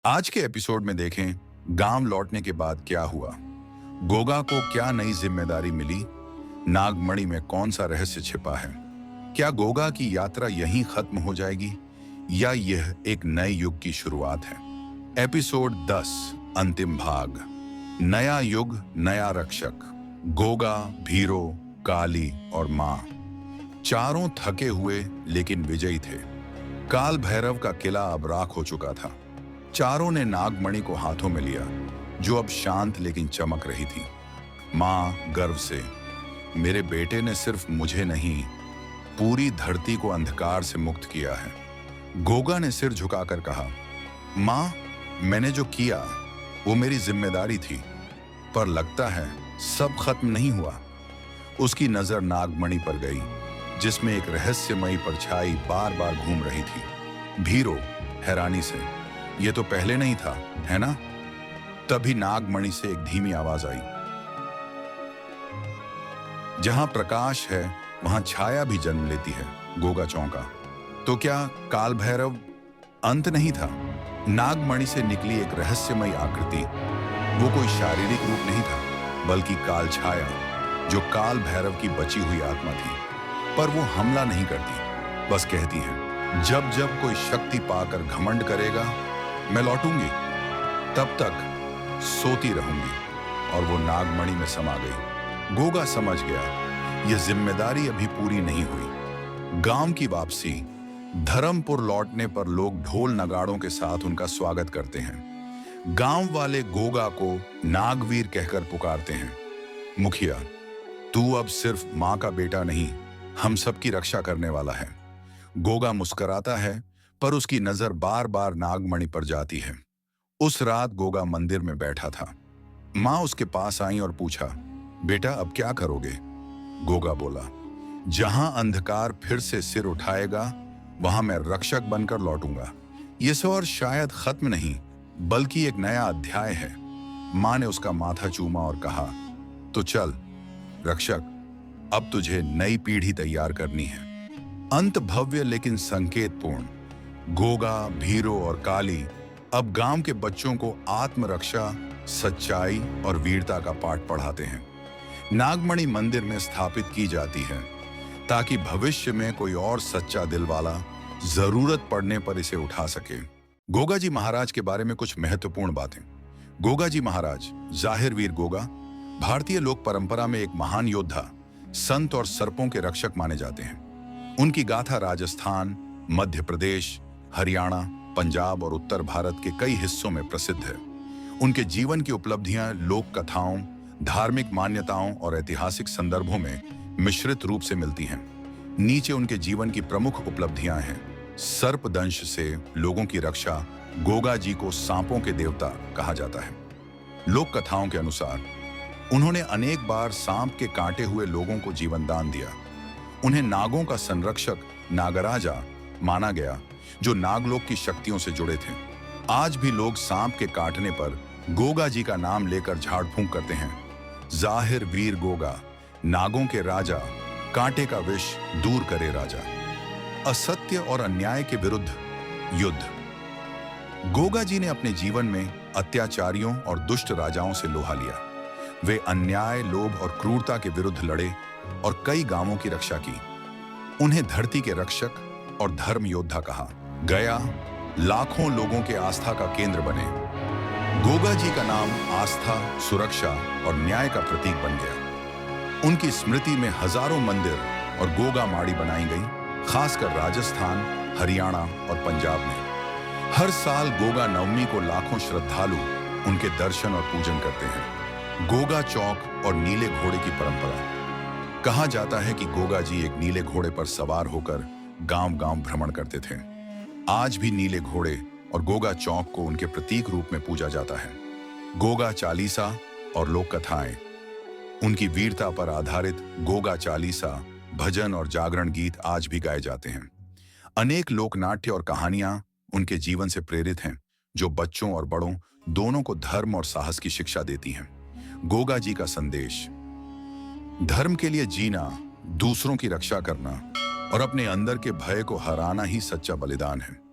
आज के एपिसोड में देखें गांव लौटने के बाद क्या हुआ, गोगा को क्या नई जिम्मेदारी मिली, नागमणि में कौन सा रहस्य छिपा है, क्या गोगा की यात्रा यहीं खत्म हो जाएगी या यह एक नए युग की शुरुआत है। एपिसोड 10 अंतिम भाग। नया युग, नया रक्षक। गोगा, भीरो, काली और मां चारों थके हुए लेकिन विजयी थे। काल भैरव का किला अब राख हो चुका था। चारों ने नागमणि को हाथों में लिया, जो अब शांत लेकिन चमक रही थी। मां गर्व से, मेरे बेटे ने सिर्फ मुझे नहीं, पूरी धरती को अंधकार से मुक्त किया है। गोगा ने सिर झुकाकर कहा, मां, मैंने जो किया वो मेरी जिम्मेदारी थी, पर लगता है सब खत्म नहीं हुआ। उसकी नजर नागमणि पर गई, जिसमें एक रहस्यमयी परछाई बार बार घूम रही थी। भीरो हैरानी से, ये तो पहले नहीं था, है ना? तभी नागमणि से एक धीमी आवाज आई, जहां प्रकाश है वहां छाया भी जन्म लेती है। गोगा चौंका, तो क्या काल भैरव अंत नहीं था? नागमणि से निकली एक रहस्यमयी आकृति, वो कोई शारीरिक रूप नहीं था, बल्कि काल छाया, जो काल भैरव की बची हुई आत्मा थी। पर वो हमला नहीं करती, बस कहती है, जब जब कोई शक्ति पाकर घमंड करेगा, मैं लौटूंगी, तब तक सोती रहूंगी। और वो नागमणि में समा गई। गोगा समझ गया, यह जिम्मेदारी अभी पूरी नहीं हुई। गांव की वापसी। धर्मपुर लौटने पर लोग ढोल नगाड़ों के साथ उनका स्वागत करते हैं। गांव वाले गोगा को नागवीर कहकर पुकारते हैं। मुखिया, तू अब सिर्फ मां का बेटा नहीं, हम सबकी रक्षा करने वाला है। गोगा मुस्कुराता है, पर उसकी नजर बार बार नागमणि पर जाती है। उस रात गोगा मंदिर में बैठा था। मां उसके पास आई और पूछा, बेटा अब क्या करोगे? गोगा बोला, जहां अंधकार फिर से सिर उठाएगा, वहां मैं रक्षक बनकर लौटूंगा। ये सौर शायद खत्म नहीं, बल्कि एक नया अध्याय है। मां ने उसका माथा चूमा और कहा, तो चल रक्षक, अब तुझे नई पीढ़ी तैयार करनी है। अंत भव्य लेकिन संकेतपूर्ण। गोगा, भीरो और काली अब गांव के बच्चों को आत्मरक्षा, सच्चाई और वीरता का पाठ पढ़ाते हैं। नागमणि मंदिर में स्थापित की जाती है, ताकि भविष्य में कोई और सच्चा दिल वाला जरूरत पड़ने पर इसे उठा सके। गोगा जी महाराज के बारे में कुछ महत्वपूर्ण बातें। गोगा जी महाराज, जाहिर वीर गोगा, भारतीय लोक परंपरा में एक महान योद्धा, संत और सर्पों के रक्षक माने जाते हैं। उनकी गाथा राजस्थान, मध्य प्रदेश, हरियाणा, पंजाब और उत्तर भारत के कई हिस्सों में प्रसिद्ध है। उनके जीवन की उपलब्धियां लोक कथाओं, धार्मिक मान्यताओं और ऐतिहासिक संदर्भों में मिश्रित रूप से मिलती हैं। नीचे उनके जीवन की प्रमुख उपलब्धियां हैं। सर्पदंश से लोगों की रक्षा। गोगा जी को सांपों के देवता कहा जाता है। लोक कथाओं के अनुसार उन्होंने अनेक बार सांप के काटे हुए लोगों को जीवन दान दिया। उन्हें नागों का संरक्षक, नागराजा माना गया, जो नागलोक की शक्तियों से जुड़े थे। आज भी लोग सांप के काटने पर गोगा जी का नाम लेकर झाड़ फूंक करते हैं। जाहिर वीर गोगा, नागों के राजा, कांटे का विष दूर करे राजा। असत्य और अन्याय के विरुद्ध युद्ध। गोगा जी ने अपने जीवन में अत्याचारियों और दुष्ट राजाओं से लोहा लिया। वे अन्याय, लोभ और क्रूरता के विरुद्ध लड़े और कई गांवों की रक्षा की। उन्हें धरती के रक्षक और धर्म योद्धा कहा गया। लाखों लोगों के आस्था का केंद्र बने। गोगा जी का नाम आस्था, सुरक्षा और न्याय का प्रतीक बन गया। उनकी स्मृति में हजारों मंदिर और गोगा माड़ी बनाई गई, खासकर राजस्थान, हरियाणा और पंजाब में। हर साल गोगा नवमी को लाखों श्रद्धालु उनके दर्शन और पूजन करते हैं। गोगा चौक और नीले घोड़े की परंपरा। कहा जाता है कि गोगा जी एक नीले घोड़े पर सवार होकर गांव-गांव भ्रमण करते थे। आज भी नीले घोड़े और गोगा चौक को उनके प्रतीक रूप में पूजा जाता है। गोगा चालीसा और लोक कथाएं। उनकी वीरता पर आधारित गोगा चालीसा, भजन और जागरण गीत आज भी गाए जाते हैं। अनेक लोकनाट्य और कहानियां उनके जीवन से प्रेरित हैं, जो बच्चों और बड़ों दोनों को धर्म और साहस की शिक्षा देती हैं। गोगा जी का संदेश, धर्म के लिए जीना, दूसरों की रक्षा करना और अपने अंदर के भय को हराना ही सच्चा बलिदान है।